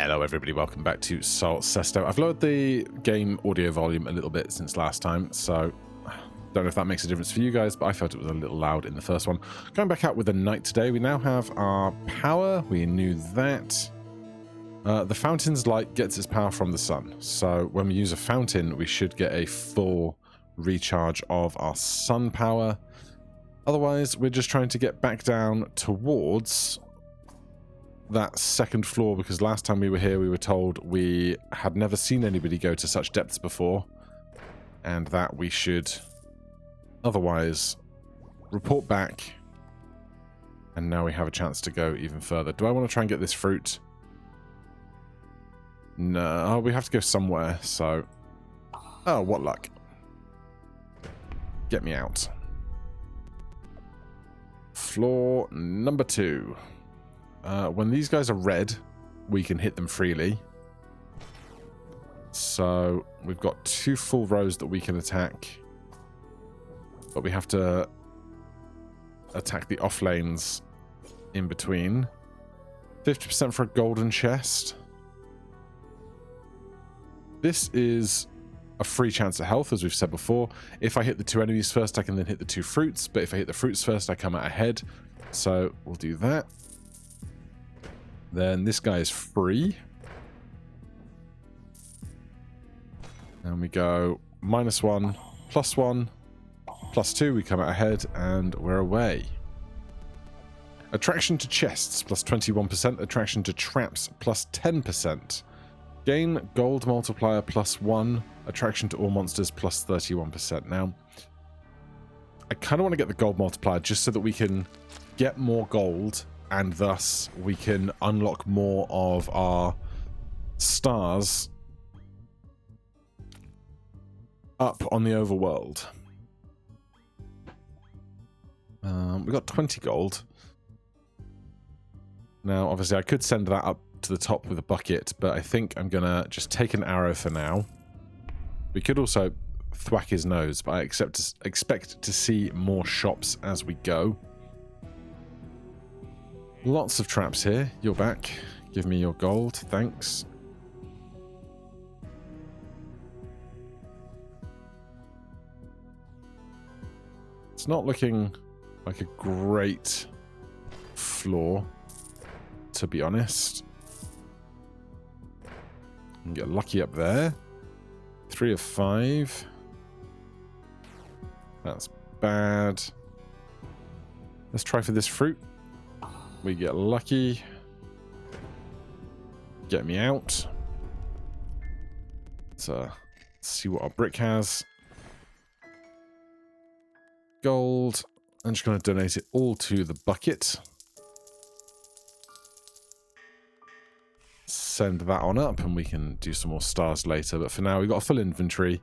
Hello everybody, welcome back to Cesto. I've lowered the game audio volume a little bit since last time, so don't know if that makes a difference for you guys, but I felt it was a little loud in the first one. Going back out with the night today, we now have our power, we knew that. The fountain's light gets its power from the sun, so when we use a fountain, we should get a full recharge of our sun power. Otherwise, we're just trying to get back down towards that second floor, because last time we were here we were told we had never seen anybody go to such depths before and that we should otherwise report back, and now we have a chance to go even further. Do I want to try and get this fruit? No, we have to go somewhere, so oh, what luck. Get me out. Floor number 2. When these guys are red, we can hit them freely. So we've got 2 full rows that we can attack, but we have to attack the off lanes in between. 50% for a golden chest. This is a free chance at health, as we've said before. If I hit the 2 enemies first, I can then hit the 2 fruits, but if I hit the fruits first, I come out ahead. So we'll do that. Then this guy is free. And we go -1, +1, +2. We come out ahead and we're away. Attraction to chests +21%. Attraction to traps +10%. Gain gold multiplier +1. Attraction to all monsters +31%. Now, I kind of want to get the gold multiplier just so that we can get more gold, and thus we can unlock more of our stars up on the overworld. We got 20 gold. Now, obviously, I could send that up to the top with a bucket, but I think I'm going to just take an arrow for now. We could also thwack his nose, but I expect to see more shops as we go. Lots of traps here. You're back. Give me your gold. Thanks. It's not looking like a great floor, to be honest. And get lucky up there. 3 of 5. That's bad. Let's try for this fruit. We get lucky. Get me out. Let's see what our brick has. Gold. I'm just going to donate it all to the bucket. Send that on up and we can do some more stars later. But for now, we've got a full inventory.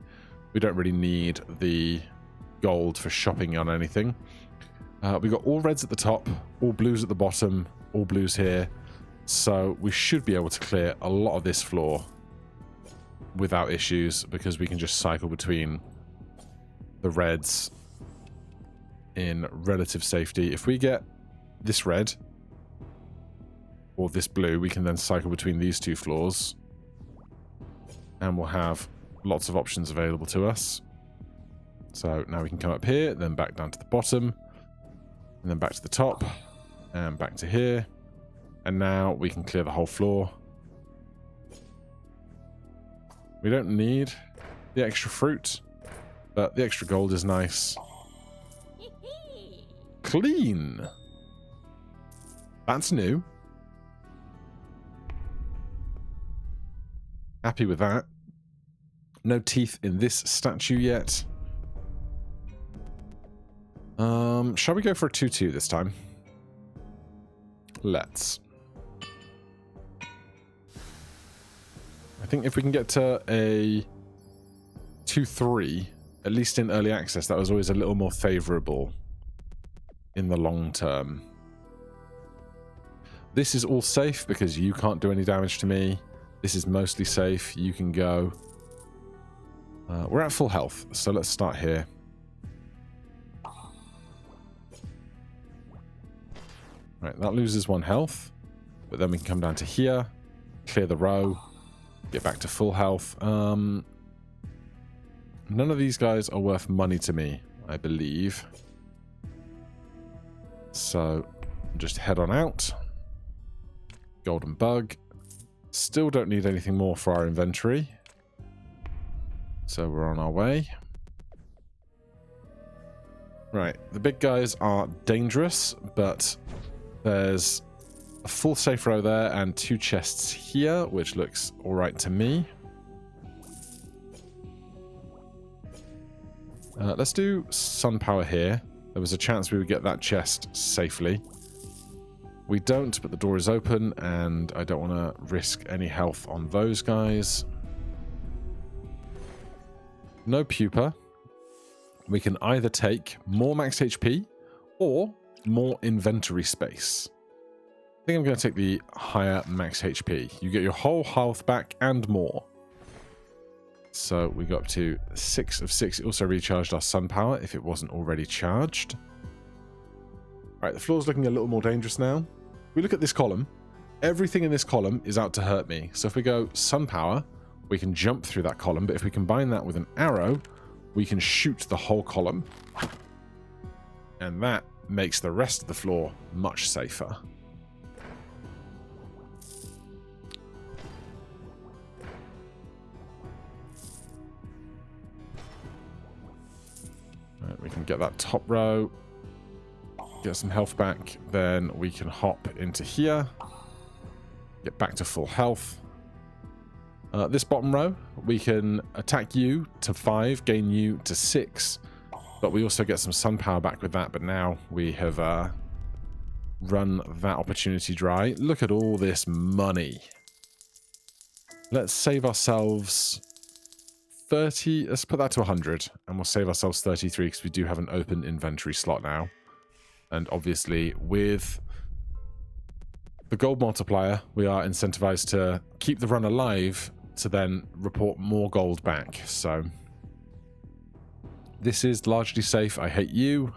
We don't really need the gold for shopping on anything. We've got all reds at the top, all blues at the bottom, all blues here. So we should be able to clear a lot of this floor without issues, because we can just cycle between the reds in relative safety. If we get this red or this blue, we can then cycle between these 2 floors and we'll have lots of options available to us. So now we can come up here, then back down to the bottom, and then back to the top, and back to here. And now we can clear the whole floor. We don't need the extra fruit, but the extra gold is nice. Clean! That's new. Happy with that. No teeth in this statue yet. Shall we go for a 2-2 this time? Let's. I think if we can get to a 2-3, at least in early access, that was always a little more favourable in the long term. This is all safe because you can't do any damage to me. This is mostly safe. You can go. We're at full health, so let's start here. Right, that loses 1 health, but then we can come down to here, clear the row, get back to full health. None of these guys are worth money to me, I believe. So just head on out. Golden bug. Still don't need anything more for our inventory. So we're on our way. Right, the big guys are dangerous, but there's a full safe row there and 2 chests here, which looks alright to me. Let's do sun power here. There was a chance we would get that chest safely. We don't, but the door is open, and I don't want to risk any health on those guys. No pupa. We can either take more max HP or more inventory space. I think I'm going to take the higher max HP. You get your whole health back and more. So we got up to 6 of 6. It also recharged our sun power if it wasn't already charged. Right, the floor's looking a little more dangerous now. We look at this column. Everything in this column is out to hurt me. So if we go sun power, we can jump through that column. But if we combine that with an arrow, we can shoot the whole column. And that makes the rest of the floor much safer. Right, we can get that top row. Get some health back. Then we can hop into here. Get back to full health. This bottom row, we can attack you to 5, gain you to 6, but we also get some sun power back with that. But now we have run that opportunity dry. Look at all this money. Let's save ourselves 30. Let's put that to 100, and we'll save ourselves 33 because we do have an open inventory slot now. And obviously, with the gold multiplier, we are incentivized to keep the run alive to then report more gold back. So this is largely safe. I hate you.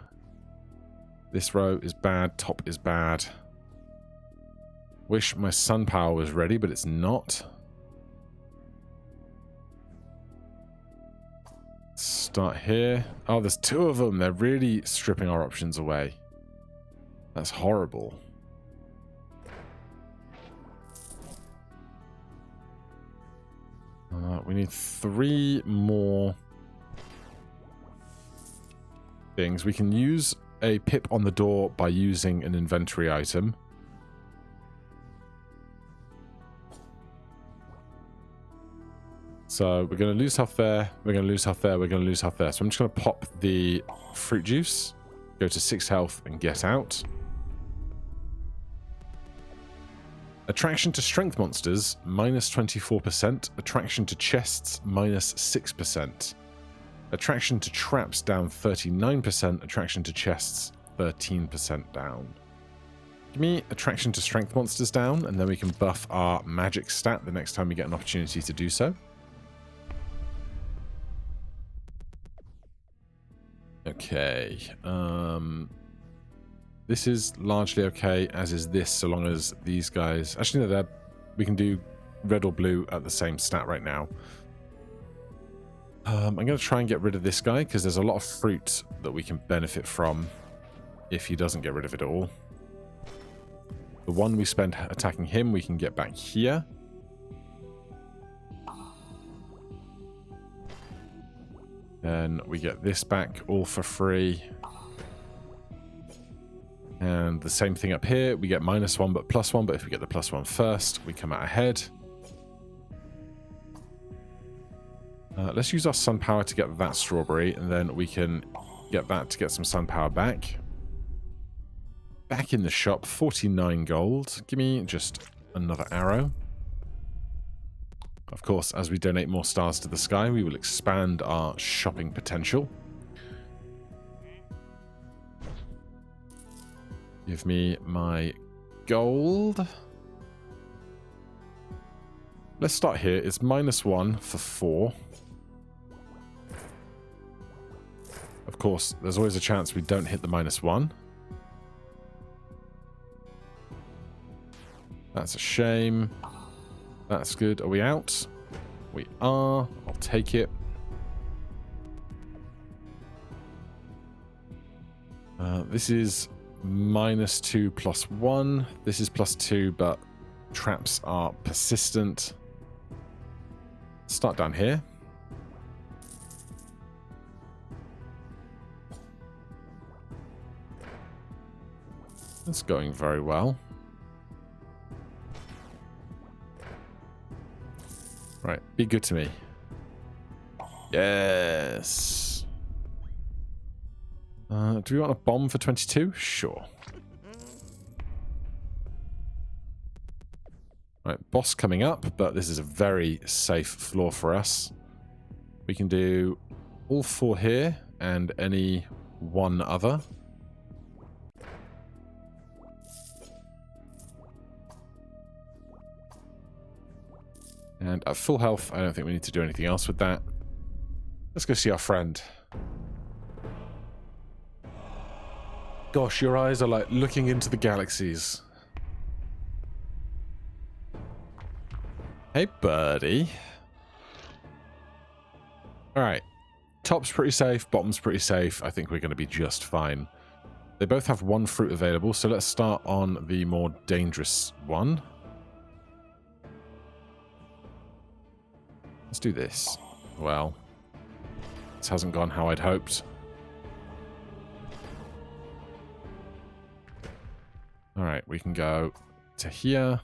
This row is bad. Top is bad. Wish my sun power was ready, but it's not. Start here. Oh, there's 2 of them. They're really stripping our options away. That's horrible. We need 3 more things. We can use a pip on the door by using an inventory item. So we're going to lose health there. We're going to lose health there. We're going to lose health there. So I'm just going to pop the fruit juice, go to 6 health, and get out. Attraction to strength monsters, minus 24%. Attraction to chests, minus 6%. Attraction to traps, down 39%. Attraction to chests, 13% down. Give me attraction to strength monsters down, and then we can buff our magic stat the next time we get an opportunity to do so. Okay. This is largely okay, as is this, so long as these guys... Actually, no, we can do red or blue at the same stat right now. I'm going to try and get rid of this guy, because there's a lot of fruit that we can benefit from if he doesn't get rid of it all. The one we spend attacking him, we can get back here. Then we get this back all for free. And the same thing up here. We get -1 but +1, but if we get the +1 first, we come out ahead. Let's use our sun power to get that strawberry, and then we can get that to get some sun power back. Back in the shop, 49 gold. Give me just another arrow. Of course, as we donate more stars to the sky, we will expand our shopping potential. Give me my gold. Let's start here. It's -1 for 4. Of course, there's always a chance we don't hit the -1. That's a shame. That's good. Are we out? We are. I'll take it. This is -2 +1. This is +2, but traps are persistent. Start down here. That's going very well. Right, be good to me. Yes. Do we want a bomb for 22? Sure. Right, boss coming up, but this is a very safe floor for us. We can do all 4 here and any one other. And at full health, I don't think we need to do anything else with that. Let's go see our friend. Gosh, your eyes are like looking into the galaxies. Hey, birdie. Alright. Top's pretty safe, bottom's pretty safe. I think we're going to be just fine. They both have 1 fruit available, so let's start on the more dangerous one. Let's do this. Well, this hasn't gone how I'd hoped. Alright, we can go to here,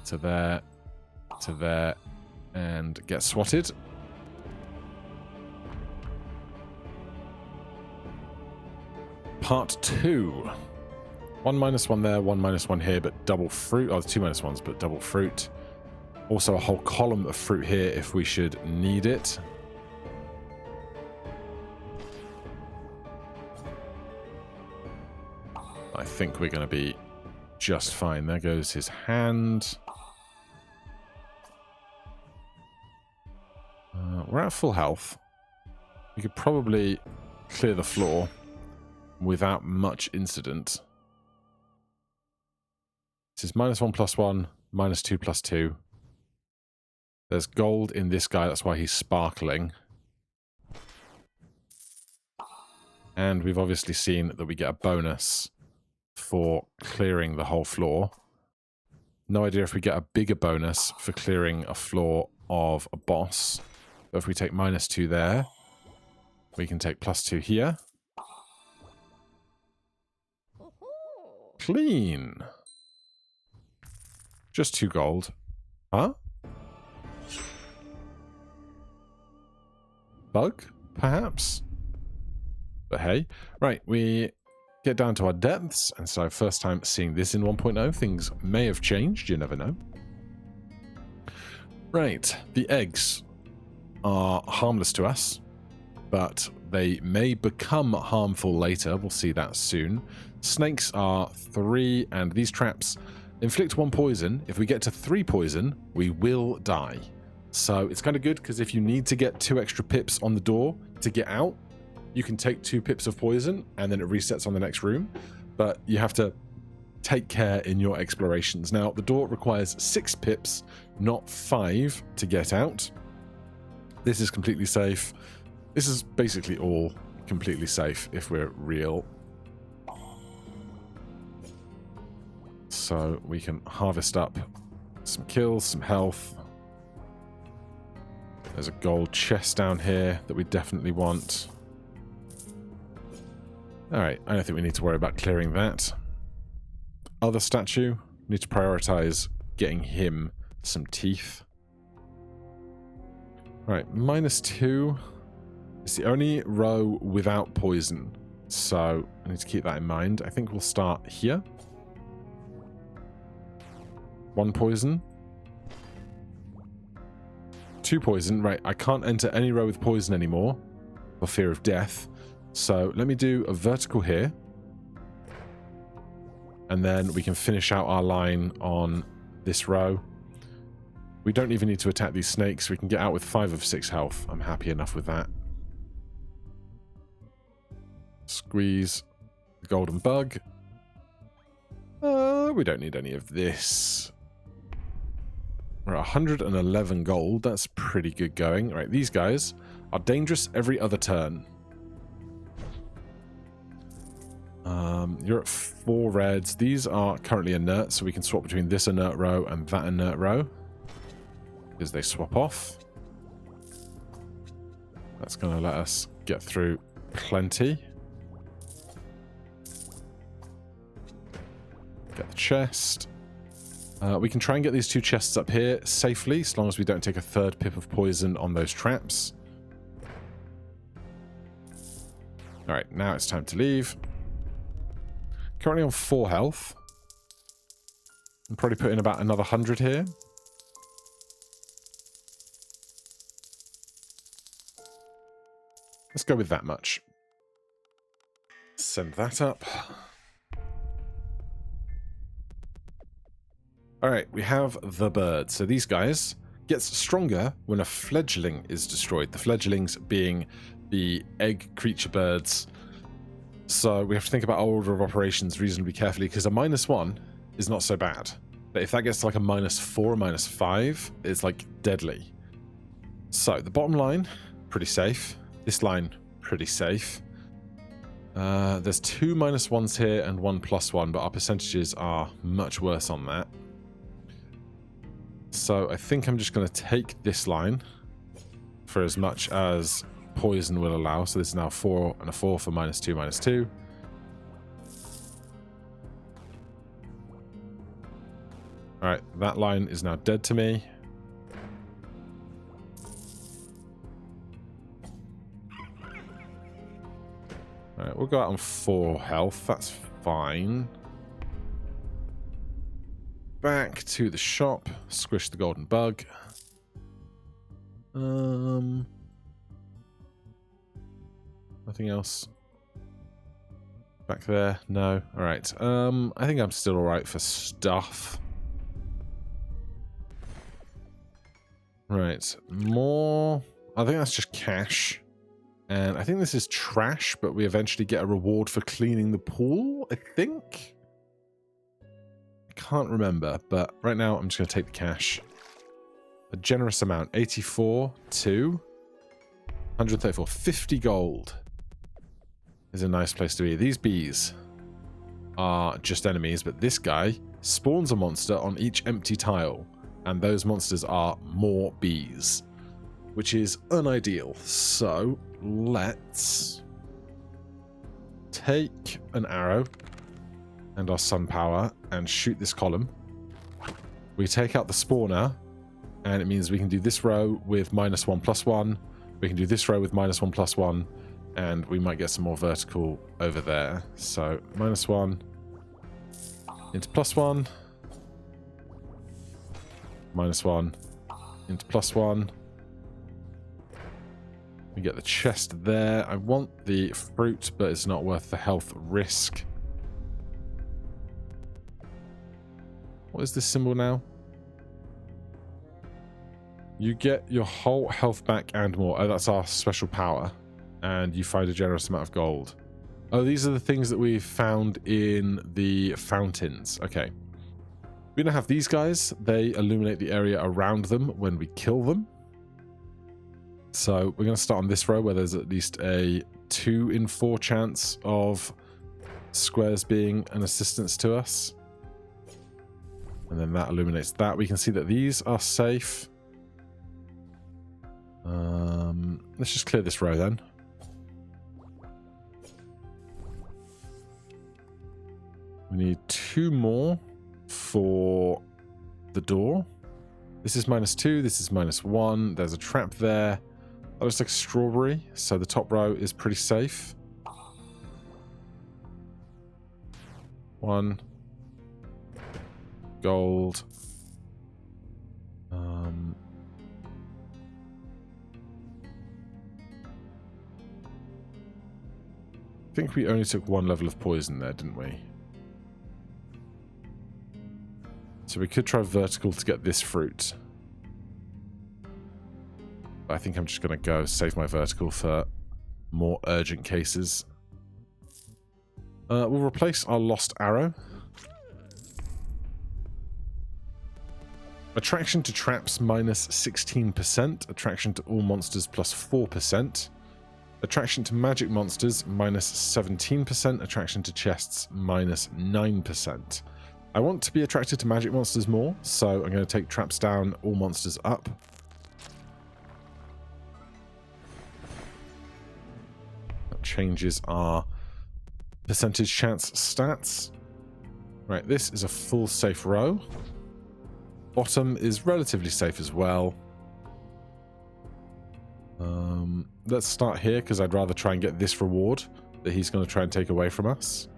to there, and get swatted. Part 2. 1 -1 there, 1 -1 here, but double fruit. Oh, 2 -1s, but double fruit. Also a whole column of fruit here if we should need it. I think we're going to be just fine. There goes his hand. We're at full health. We could probably clear the floor without much incident. This is -1 +1, -2 +2. There's gold in this guy, that's why he's sparkling. And we've obviously seen that we get a bonus for clearing the whole floor. No idea if we get a bigger bonus for clearing a floor of a boss. But if we take -2 there, we can take +2 here. Clean. Just 2 gold. Huh? Bug, perhaps? But hey. Right, we get down to our depths, and so first time seeing this in 1.0, things may have changed, you never know. Right, the eggs are harmless to us, but they may become harmful later, we'll see that soon. Snakes are 3, and these traps inflict 1 poison. If we get to 3 poison, we will die. So it's kind of good, because if you need to get 2 extra pips on the door to get out, you can take 2 pips of poison, and then it resets on the next room. But you have to take care in your explorations. Now, the door requires 6 pips, not 5, to get out. This is completely safe. This is basically all completely safe, if we're real. So we can harvest up some kills, some health. There's a gold chest down here that we definitely want. Alright, I don't think we need to worry about clearing that. Other statue, need to prioritize getting him some teeth. Right, -2 is the only row without poison, so I need to keep that in mind. I think we'll start here. 1 poison. 2 poison. Right, I can't enter any row with poison anymore for fear of death. So let me do a vertical here. And then we can finish out our line on this row. We don't even need to attack these snakes. We can get out with 5 of 6 health. I'm happy enough with that. Squeeze the golden bug. We don't need any of this. We're at 111 gold. That's pretty good going. Right, these guys are dangerous every other turn. You're at 4 reds. These are currently inert, so we can swap between this inert row and that inert row, because they swap off. That's going to let us get through plenty. Get the chest. We can try and get these 2 chests up here safely, as long as we don't take a 3rd pip of poison on those traps. Alright, now it's time to leave. Currently on 4 health. I'm probably putting about another 100 here. Let's go with that much. Send that up. Alright, we have the bird. So these guys gets stronger when a fledgling is destroyed. The fledglings being the egg creature birds. So we have to think about our order of operations reasonably carefully, because a -1 is not so bad. But if that gets to like a -4 or -5, it's like deadly. So the bottom line, pretty safe. This line, pretty safe. There's 2 -1s here and 1 +1, but our percentages are much worse on that. So I think I'm just going to take this line for as much as poison will allow. So this is now 4 and a 4 for -2, -2. Alright, that line is now dead to me. Alright, we'll go out on 4 health. That's fine. Back to the shop. Squish the golden bug. Nothing else. Back there? No. Alright. I think I'm still alright for stuff. Right. More. I think that's just cash. And I think this is trash, but we eventually get a reward for cleaning the pool, I think? I can't remember, but right now I'm just going to take the cash. A generous amount. 84 to 134. 50 gold is a nice place to be. These bees are just enemies, but this guy spawns a monster on each empty tile, and those monsters are more bees, which is unideal. So let's take an arrow and our sun power and shoot this column. We take out the spawner, and it means we can do this row with -1 +1. We can do this row with -1 +1, and we might get some more vertical over there. So -1 into +1, -1 into +1. We get the chest there. I want the fruit, but it's not worth the health risk. What is this symbol now? You get your whole health back and more. Oh, that's our special power. And you find a generous amount of gold. Oh, these are the things that we found in the fountains. Okay. We now have these guys. They illuminate the area around them when we kill them. So we're going to start on this row where there's at least a 2 in 4 chance of squares being an assistance to us. And then that illuminates that. We can see that these are safe. Let's just clear this row then. We need 2 more for the door. This is -2, this is -1. There's a trap there. That looks like a strawberry, so the top row is pretty safe. 1. Gold. I think we only took 1 level of poison there, didn't we? So we could try vertical to get this fruit. But I think I'm just going to go save my vertical for more urgent cases. We'll replace our lost arrow. Attraction to traps minus 16%. Attraction to all monsters plus 4%. Attraction to magic monsters minus 17%. Attraction to chests minus 9%. I want to be attracted to magic monsters more, so I'm going to take traps down, all monsters up. That changes our percentage chance stats. Right, this is a full safe row. Bottom is relatively safe as well. Let's start here because I'd rather try and get this reward that he's going to try and take away from us.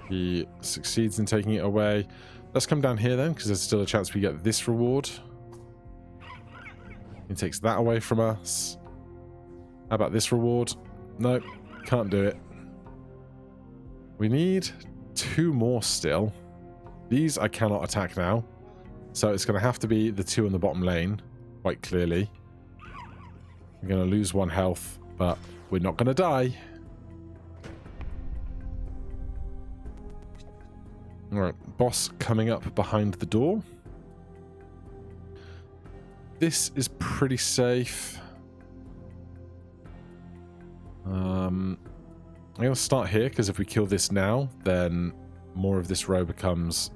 He succeeds in taking it away. Let's come down here then, because there's still a chance we get this reward. He takes that away from us. How about this reward? Nope, can't do it. We need 2 more still. These I cannot attack now. So it's going to have to be the 2 in the bottom lane, quite clearly. We're going to lose 1 health, but we're not going to die. Alright, boss coming up behind the door. This is pretty safe. I'm going to start here, because if we kill this now, then more of this row becomes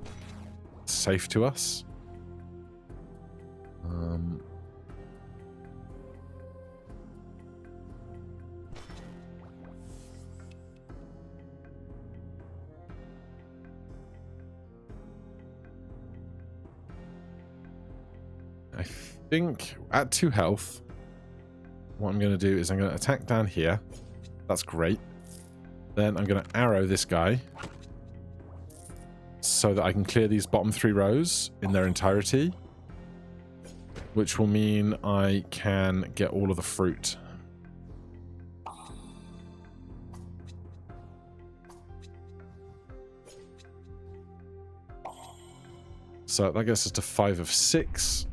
safe to us. I think at 2 health, what I'm going to do is I'm going to attack down here. That's great. Then I'm going to arrow this guy so that I can clear these bottom 3 rows in their entirety, which will mean I can get all of the fruit. So that gets us to 5 of 6.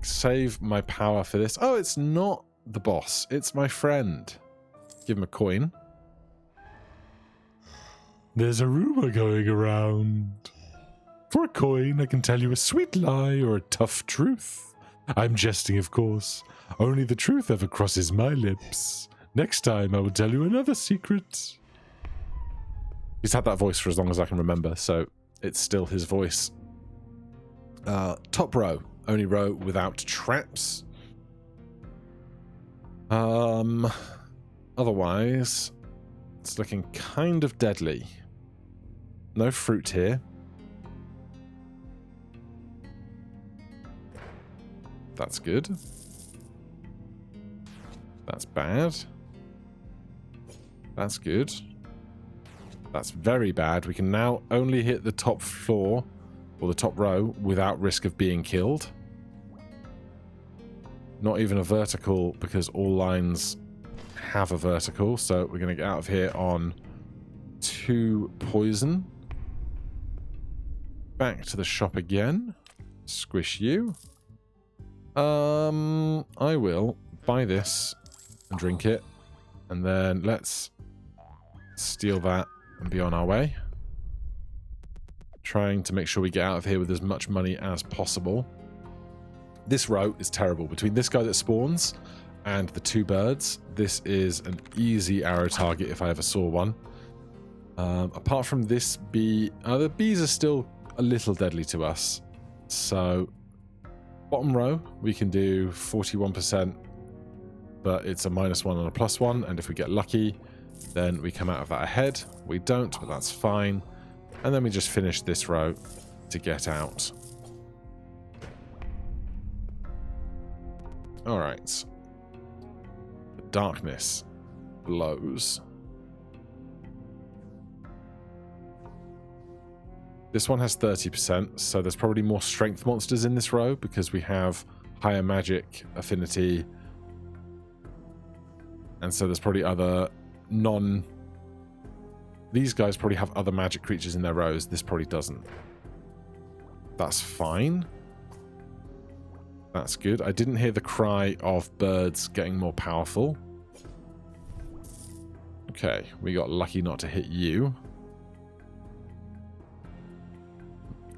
Save my power for this. Oh, it's not the boss. It's my friend. Give him a coin. There's a rumor going around. For a coin, I can tell you a sweet lie or a tough truth. I'm jesting, of course. Only the truth ever crosses my lips. Next time, I will tell you another secret. He's had that voice for as long as I can remember, so it's still his voice. Top row. Only row without traps. Otherwise, it's looking kind of deadly. No fruit here. That's good. That's bad. That's good. That's very bad. We can now only hit the top floor or the top row without risk of being killed. Not even a vertical, because all lines have a vertical. So we're going to get out of here on 2 poison. Back to the shop again. Squish you. I will buy this and drink it. And then let's steal that and be on our way. Trying to make sure we get out of here with as much money as possible. This row is terrible. Between this guy that spawns and the 2 birds, this is an easy arrow target if I ever saw one. Apart from this bee, the bees are still a little deadly to us. So, bottom row, we can do 41%, but it's a -1 and a +1, and if we get lucky, then we come out of that ahead. We don't, but that's fine. And then we just finish this row to get out. Alright. The darkness blows. This one has 30%, so there's probably more strength monsters in this row because we have higher magic affinity. And so there's probably other These guys probably have other magic creatures in their rows. This probably doesn't. That's fine. That's good. I didn't hear the cry of birds getting more powerful. Okay, we got lucky not to hit you.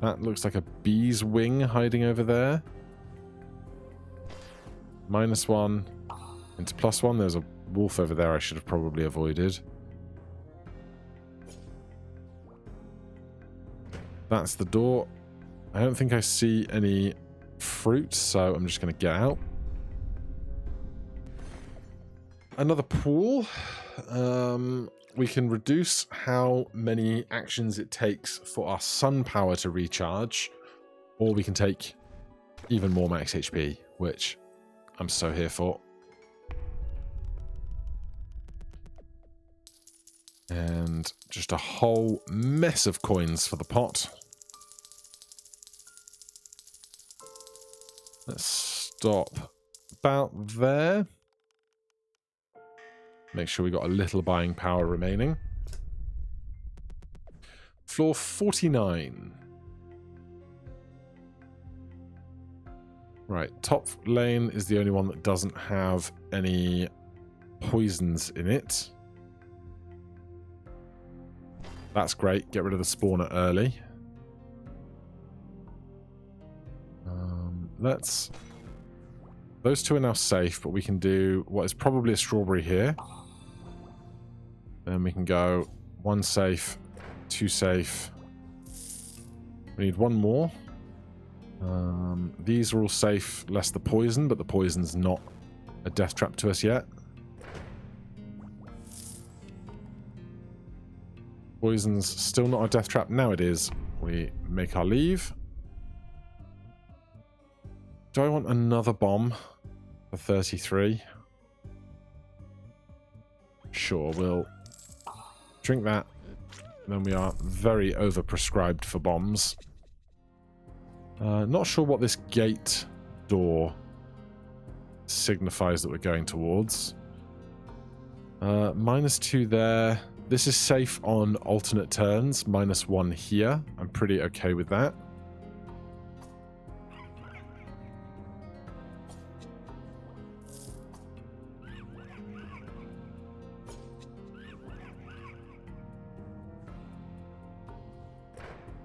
That looks like a bee's wing hiding over there. -1 into +1. There's a wolf over there I should have probably avoided. That's the door. I don't think I see any fruit, so I'm just going to get out. Another pool. We can reduce how many actions it takes for our sun power to recharge, or we can take even more max HP, which I'm so here for. And just a whole mess of coins for the pot. Let's stop about there. Make sure we got a little buying power remaining. Floor 49. Right, top lane is the only one that doesn't have any poisons in it. That's great. Get rid of the spawner early. Those two are now safe, but we can do what is probably a strawberry here. Then we can go 1 safe, 2 safe. We need 1 more. These are all safe, less the poison, but the poison's not a death trap to us yet. Poison's still not a death trap. Now it is. We make our leave. Do I want another bomb for 33? Sure, we'll drink that. Then we are very overprescribed for bombs. Not sure what this gate door signifies that we're going towards. -2 there. This is safe on alternate turns. -1 here. I'm pretty okay with that.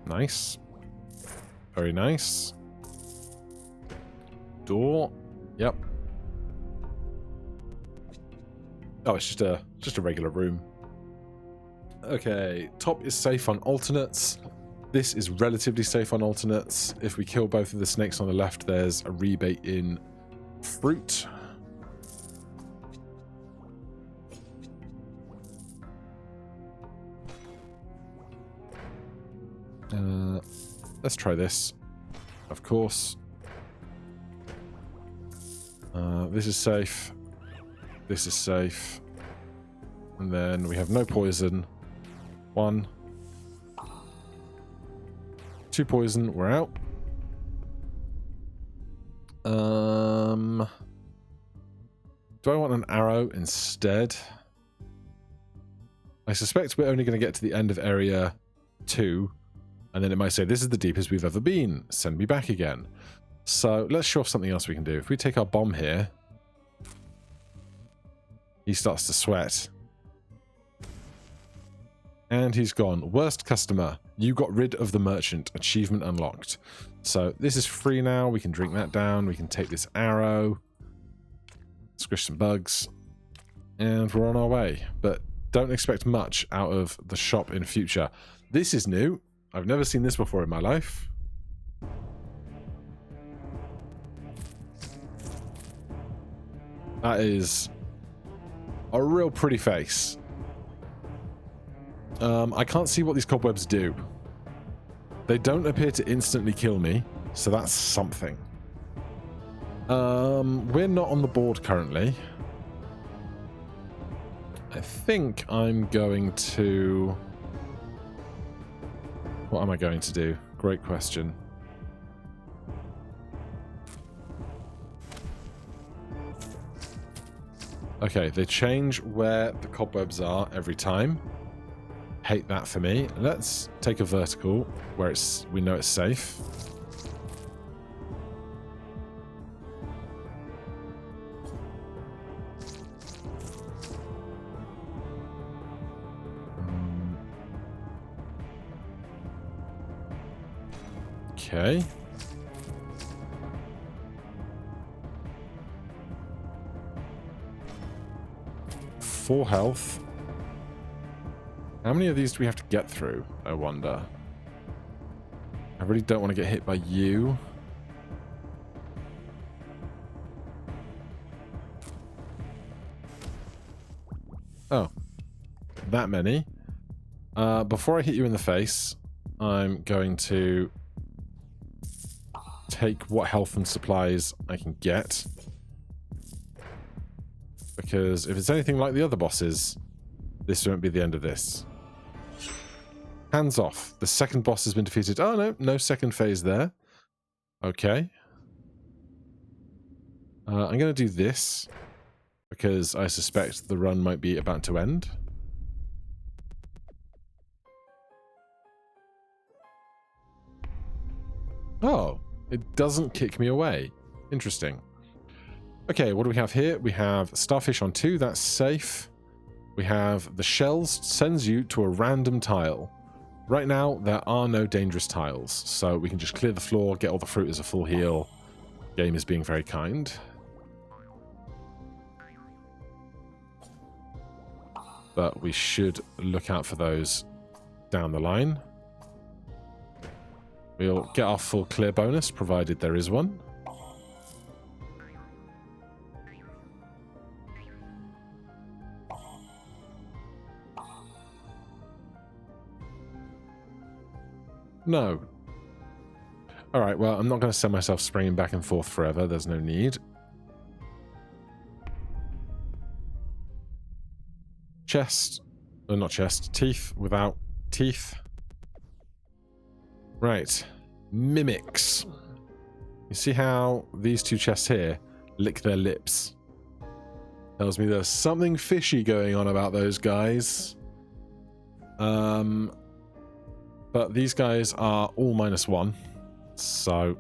Nice. Very nice. Door. Yep. Oh, it's just a regular room. Okay, top is safe on alternates. This is relatively safe on alternates. If we kill both of the snakes on the left, there's a rebate in fruit. Let's try this. Of course. This is safe. This is safe. And then we have no poison. 1. 2 poison. We're out. Do I want an arrow instead? I suspect we're only going to get to the end of area 2. And then it might say, this is the deepest we've ever been. Send me back again. So let's show off something else we can do. If we take our bomb here, he starts to sweat. And he's gone. Worst customer. You got rid of the merchant. Achievement unlocked. So this is free now. We can drink that down. We can take this arrow. Squish some bugs. And we're on our way. But don't expect much out of the shop in future. This is new. I've never seen this before in my life. That is a real pretty face. I can't see what these cobwebs do. They don't appear to instantly kill me, so that's something. We're not on the board currently. I think I'm going to... What am I going to do? Great question. Okay, they change where the cobwebs are every time. Hate that for me. Let's take a vertical where we know it's safe. Okay. Full health. How many of these do we have to get through, I wonder? I really don't want to get hit by you. Oh. That many. Before I hit you in the face, I'm going to take what health and supplies I can get. Because if it's anything like the other bosses, this won't be the end of this. Hands off. The second boss has been defeated. Oh, no. No second phase there. Okay. I'm going to do this, because I suspect the run might be about to end. Oh, it doesn't kick me away. Interesting. Okay, what do we have here? We have starfish on 2, that's safe. We have the shells sends you to a random tile. Right now, there are no dangerous tiles, so we can just clear the floor, get all the fruit as a full heal. Game is being very kind. But we should look out for those down the line. We'll get our full clear bonus, provided there is one. No. Alright, well, I'm not going to send myself springing back and forth forever. There's no need. Chest. Oh, not chest. Teeth without teeth. Right. Mimics. You see how these two chests here lick their lips? Tells me there's something fishy going on about those guys. But these guys are all -1. So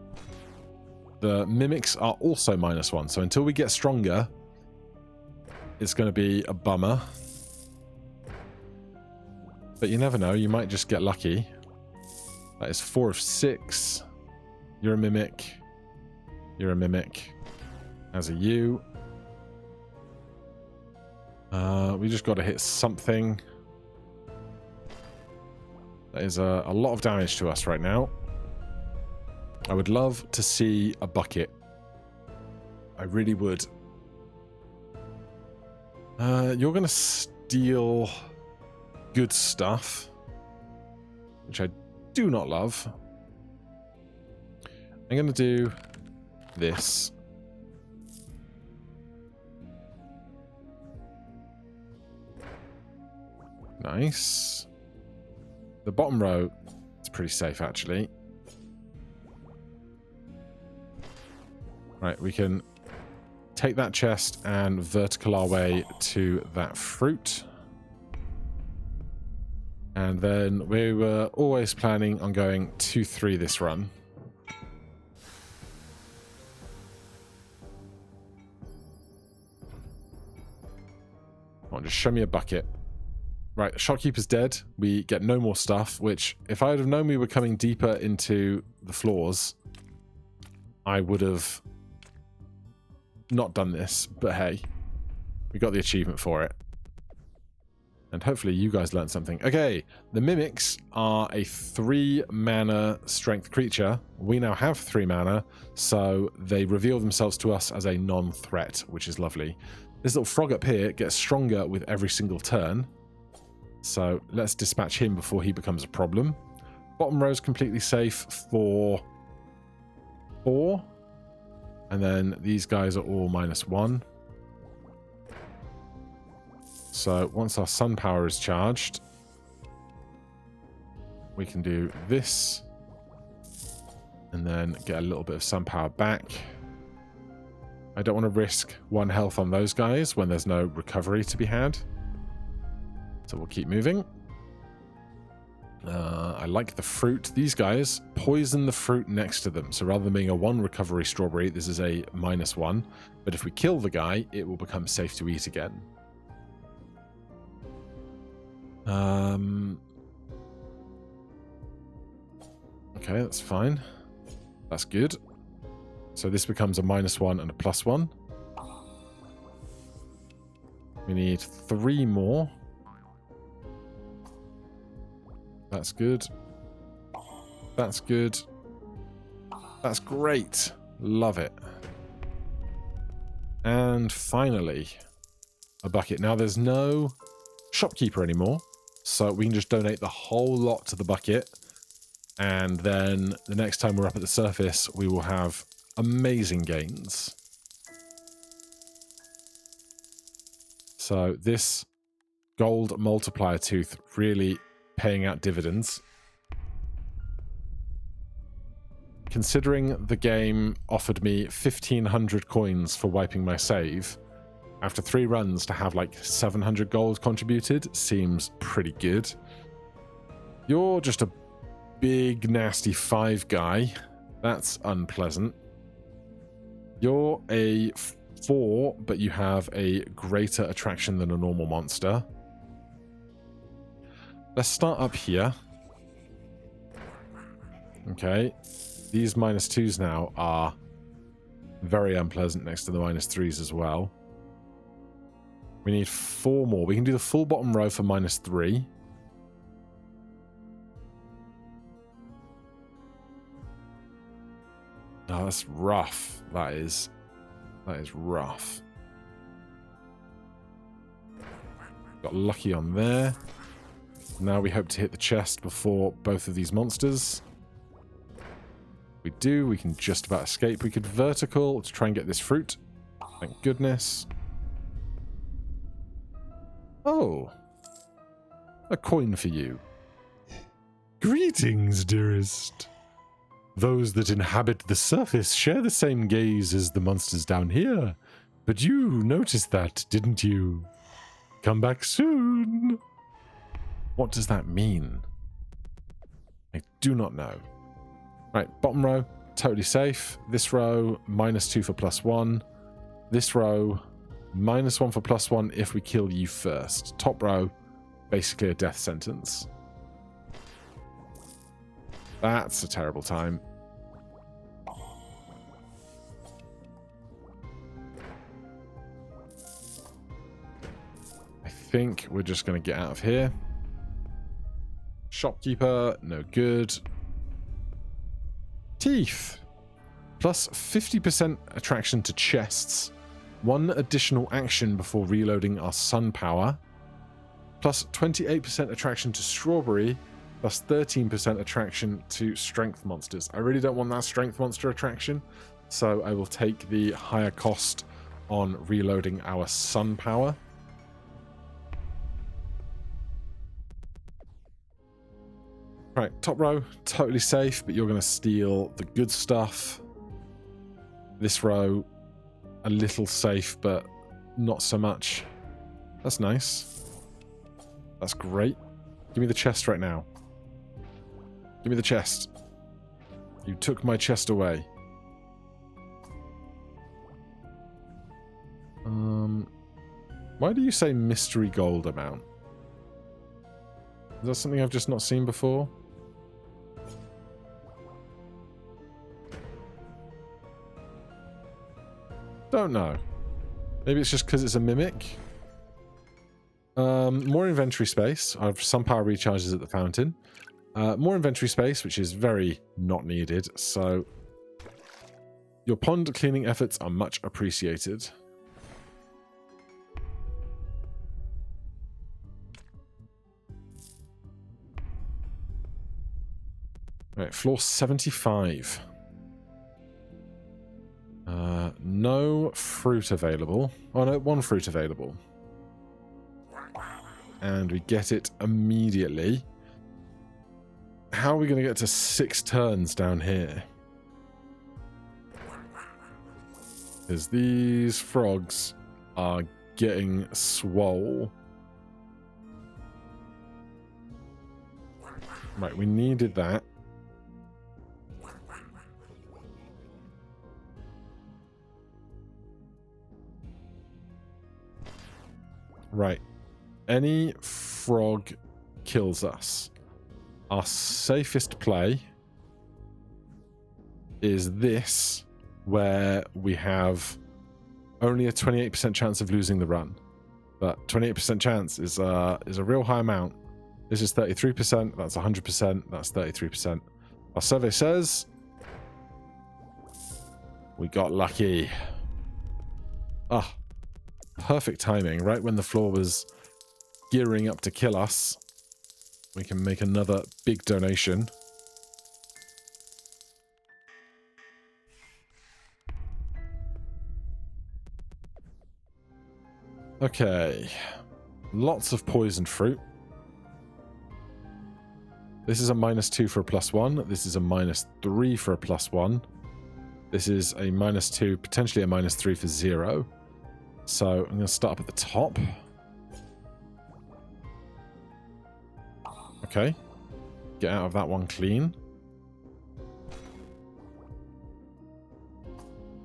the mimics are also -1. So until we get stronger, it's going to be a bummer. But you never know. You might just get lucky. That is 4 of 6. You're a mimic. You're a mimic. As are you. We just got to hit something. That is a lot of damage to us right now. I would love to see a bucket. I really would. You're going to steal good stuff, which I do not love. I'm going to do this. Nice. The bottom row is pretty safe, actually. Right, we can take that chest and vertical our way to that fruit. And then we were always planning on going 2-3 this run. Come on, just show me a bucket. Right, the shopkeeper's dead. We get no more stuff, which, if I had have known we were coming deeper into the floors, I would have not done this. But hey, we got the achievement for it. And hopefully you guys learned something. Okay, the mimics are a 3-mana strength creature. We now have 3 mana, so they reveal themselves to us as a non-threat, which is lovely. This little frog up here gets stronger with every single turn. So let's dispatch him before he becomes a problem. Bottom row is completely safe for 4. And then these guys are all -1. So once our sun power is charged, we can do this. And then get a little bit of sun power back. I don't want to risk 1 health on those guys when there's no recovery to be had. So we'll keep moving. I like the fruit. These guys poison the fruit next to them. So rather than being a 1 recovery strawberry, this is a -1. But if we kill the guy, it will become safe to eat again. Okay, that's fine. That's good. So this becomes a -1 and a +1. We need 3 more. That's good. That's good. That's great. Love it. And finally, a bucket. Now there's no shopkeeper anymore, so we can just donate the whole lot to the bucket. And then the next time we're up at the surface, we will have amazing gains. So this gold multiplier tooth really paying out dividends. Considering the game offered me 1,500 coins for wiping my save, after 3 runs to have like 700 gold contributed seems pretty good. You're just a big nasty 5 guy. That's unpleasant. You're a 4, but you have a greater attraction than a normal monster. Let's start up here. Okay. These -2s now are very unpleasant next to the -3s as well. We need 4 more. We can do the full bottom row for -3. Oh, that's rough. That is rough. Got lucky on there. Now we hope to hit the chest before both of these monsters. We do. We can just about escape. We could vertical to try and get this fruit. Thank goodness. Oh. A coin for you. Greetings, dearest. Those that inhabit the surface share the same gaze as the monsters down here. But you noticed that, didn't you? Come back soon. What does that mean? I do not know. Right, bottom row, totally safe. This row, -2 for +1. This row, -1 for +1 if we kill you first. Top row, basically a death sentence. That's a terrible time. I think we're just going to get out of here. Shopkeeper, no good. Teeth. Plus 50% attraction to chests. 1 additional action before reloading our sun power. Plus 28% attraction to strawberry. Plus 13% attraction to strength monsters. I really don't want that strength monster attraction, so I will take the higher cost on reloading our sun power. Right, top row, totally safe, but you're going to steal the good stuff. This row, a little safe, but not so much. That's nice. That's great. Give me the chest right now. Give me the chest. You took my chest away. Why do you say mystery gold amount? Is that something I've just not seen before? Don't know. Maybe it's just because it's a mimic. More inventory space. I have some power recharges at the fountain. More inventory space, which is very not needed. So your pond cleaning efforts are much appreciated. Right, floor 75. No fruit available. Oh no, 1 fruit available. And we get it immediately. How are we going to get to 6 turns down here? Because these frogs are getting swole. Right, we needed that. Right. Any frog kills us. Our safest play is this, where we have only a 28% chance of losing the run. But 28% chance is a real high amount. This is 33%, that's 100%, that's 33%. Our survey says we got lucky. Ah, perfect timing. Right when the floor was gearing up to kill us, we can make another big donation. Okay, lots of poisoned fruit. This is a -2 for a +1. This is a -3 for a +1. This is a -2, potentially a -3 for 0. So I'm going to start up at the top. Okay, get out of that one clean.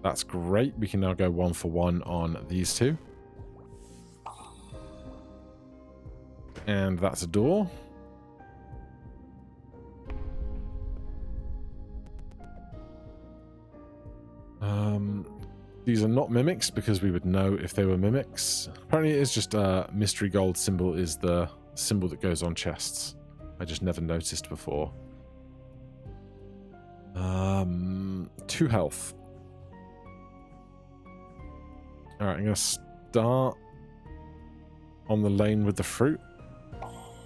That's great. We can now go 1 for 1 on these two. And that's a door. These are not mimics because we would know if they were mimics. Apparently it is just a mystery gold symbol is the symbol that goes on chests. I just never noticed before. 2 health. Alright, I'm going to start on the lane with the fruit.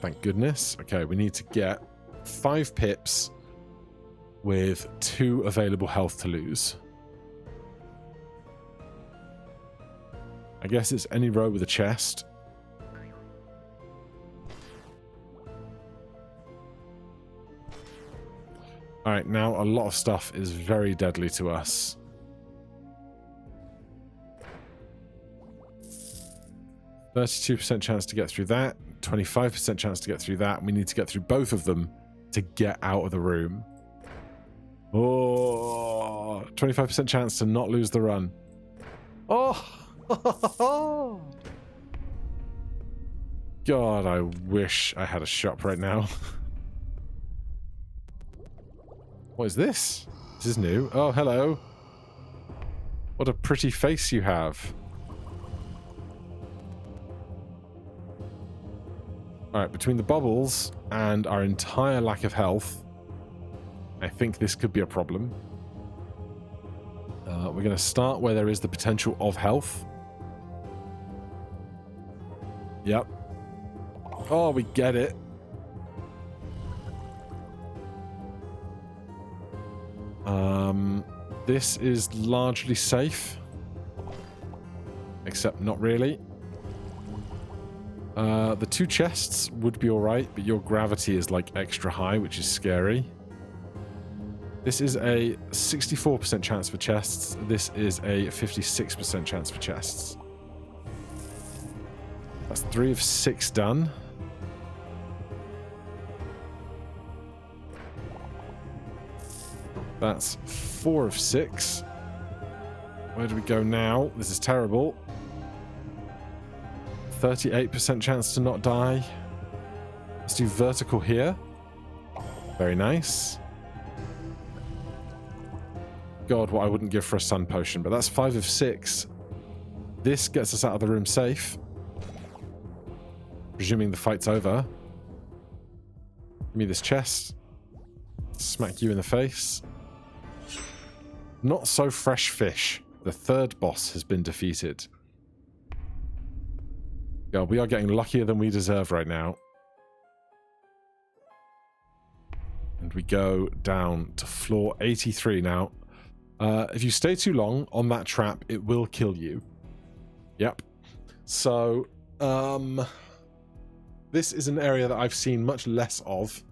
Thank goodness. Okay, we need to get 5 pips with 2 available health to lose. I guess it's any row with a chest. Alright, now a lot of stuff is very deadly to us. %, chance to get through that. 25% chance to get through that. We need to get through both of them to get out of the room. Oh, 25% chance to not lose the run. Oh! God, I wish I had a shop right now. What is this? This is new. Oh, hello. What a pretty face you have. Alright, between the bubbles and our entire lack of health, I think this could be a problem. We're going to start where there is the potential of health. Yep. Oh, we get it. This is largely safe. Except not really. The 2 chests would be alright, but your gravity is like extra high, which is scary. This is a 64% chance for chests. This is a 56% chance for chests. That's 3 of 6 done. That's 4 of 6. Where do we go now? This is terrible. 38% chance to not die. Let's do vertical here. Very nice. God, what I wouldn't give for a sun potion, but that's 5 of 6. This gets us out of the room safe. Presuming the fight's over. Give me this chest. Smack you in the face. Not so fresh fish. The 3rd boss has been defeated. God, we are getting luckier than we deserve right now. And we go down to floor 83 now. If you stay too long on that trap, it will kill you. Yep. So, this is an area that I've seen much less of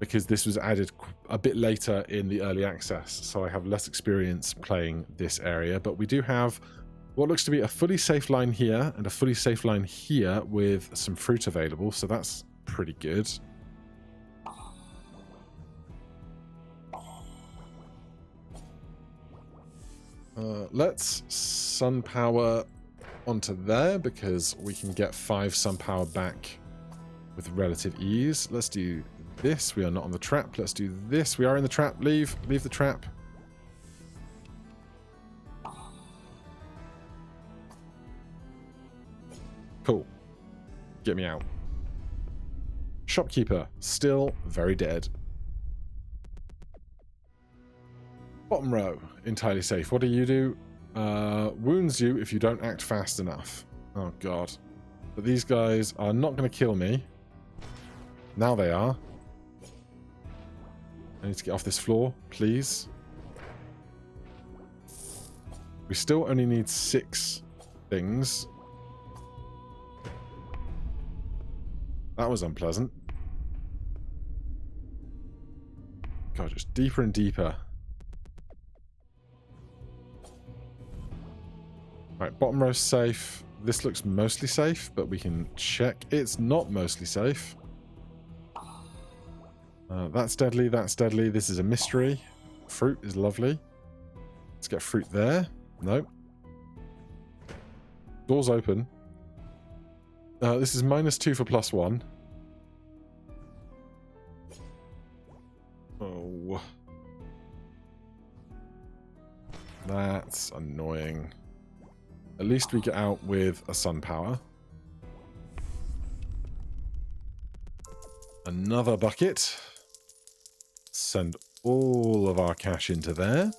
because this was added a bit later in the early access, so I have less experience playing this area. But we do have what looks to be a fully safe line here and a fully safe line here with some fruit available, so that's pretty good. Let's sun power onto there because we can get 5 sun power back with relative ease. Let's do this. We are not on the trap. Let's do this. We are in the trap. Leave the trap. Cool. Get me out. Shopkeeper, still very dead. Bottom row, entirely safe. What do you do? Wounds you if you don't act fast enough. Oh god. But these guys are not going to kill me. Now they are. I need to get off this floor, please. We still only need 6 things. That was unpleasant. God, just deeper and deeper. Right, bottom row safe. This looks mostly safe, but we can check. It's not mostly safe. That's deadly, that's deadly. This is a mystery. Fruit is lovely. Let's get fruit there. Nope. Doors open. This is -2 for +1. Oh. That's annoying. At least we get out with a sun power. Another bucket. Send all of our cash into there.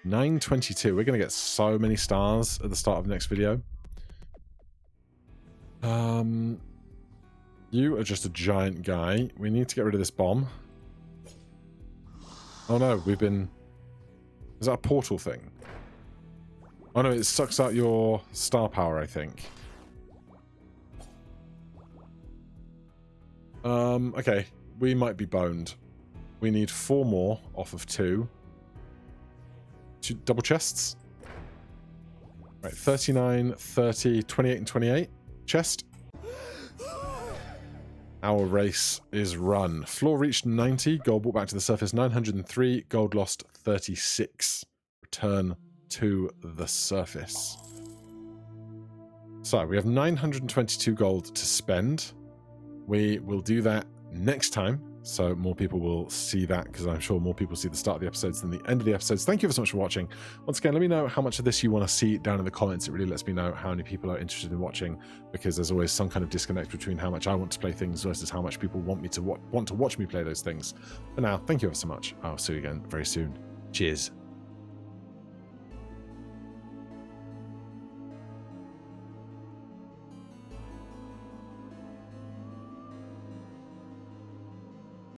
922. We're going to get so many stars at the start of the next video. You are just a giant guy. We need to get rid of this bomb. Oh no, we've been... Is that a portal thing? Oh no, it sucks out your star power, I think. Okay. We might be boned. We need 4 more off of 2. 2 double chests. Right, 39, 30, 28 and 28. Chest. Our race is run. Floor reached 90. Gold brought back to the surface 903. Gold lost 36. Return to the surface. So we have 922 gold to spend. We will do that next time, so more people will see that, because I'm sure more people see the start of the episodes than the end of the episodes. Thank you so much for watching. Once again, let me know how much of this you want to see down in the comments. It really lets me know how many people are interested in watching, because there's always some kind of disconnect between how much I want to play things versus how much people want to watch me play those things. For now, thank you ever so much. I'll see you again very soon. Cheers.